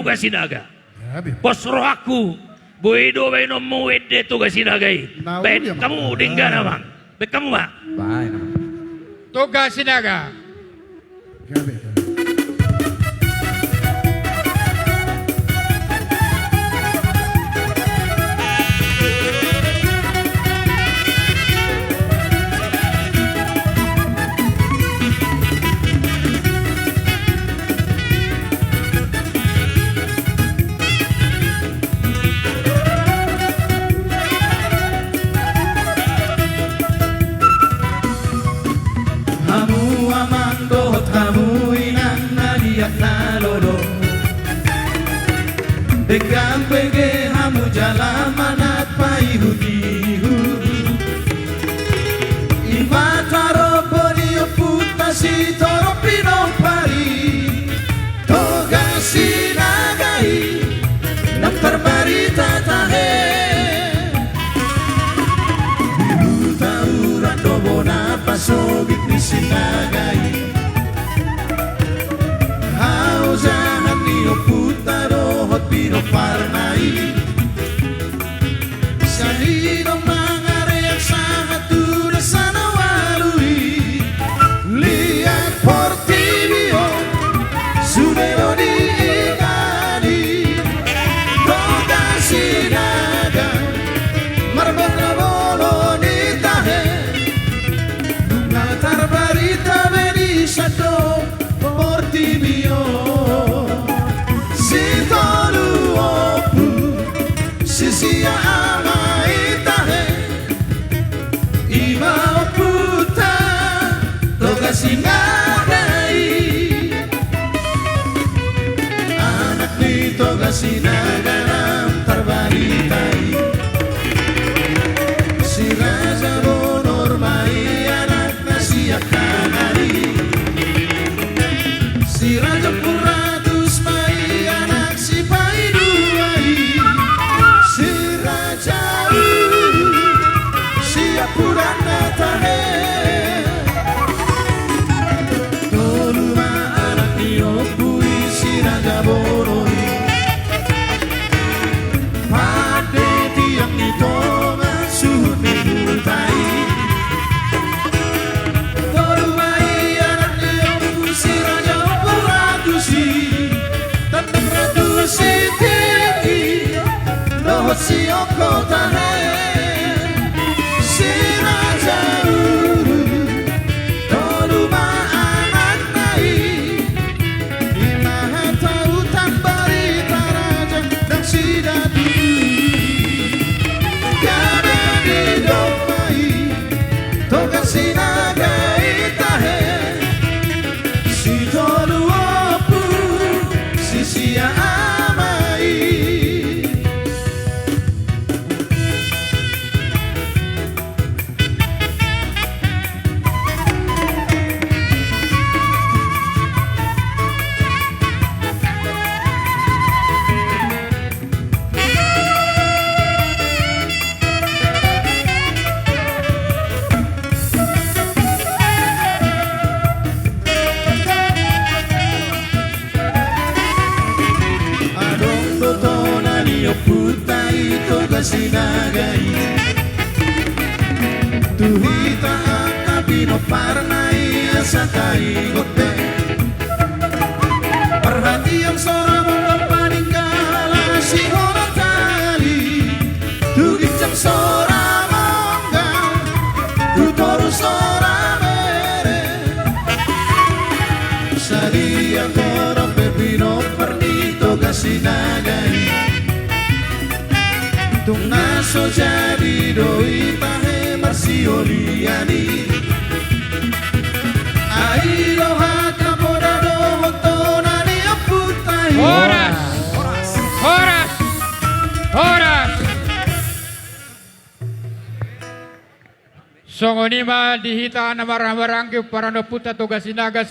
toga sinaga. Posro aku. Buido beno muede toga sinagai. Bet kamu dingga namang. Bet kamu mak. Baik. Toga sinaga. Degang pege hamu jalan manat paihu-ihu Imataro bonio putasi toro pino pari Toga sinagai Daftar barita tahe Biru tauran dobona pasogit ni sinagai Hau jangan nio putaro hot pino parnai Salino mangareak sangat tunas sana walui Lihat Portivio Sudero di ingani Toga sinaga Marbot bolo ni tahe Natar barita beni sado Portivio Sia ama itahe Ima puta Toga sinagai Anak ni toga sinaga Nam terbaritai Si raja bonormai Anak nasiak kanari Si raja puratus mai Anak si paiduai Purana tahe Toluma anak niyo puisi raja boroi Pade tiang nito ngasuh nihultai Toluma anak niyo puisi raja boradusi Tentang radusi tinggi Dohot sioko tahe putai toga sinagai Tuhita akapino parnai asakai gote Perhatian seorang mengepaningkala si orang tali Tugicam seorang monggal Tutoru seorang mere Sadia korong pepino perni toga sinagai Tung naso jadi doi tahe marsioliani Ailo haka podado hontona ni aputai Horas! Horas! Horas! Songonima dihita na marang-marang para naputa toga sinaga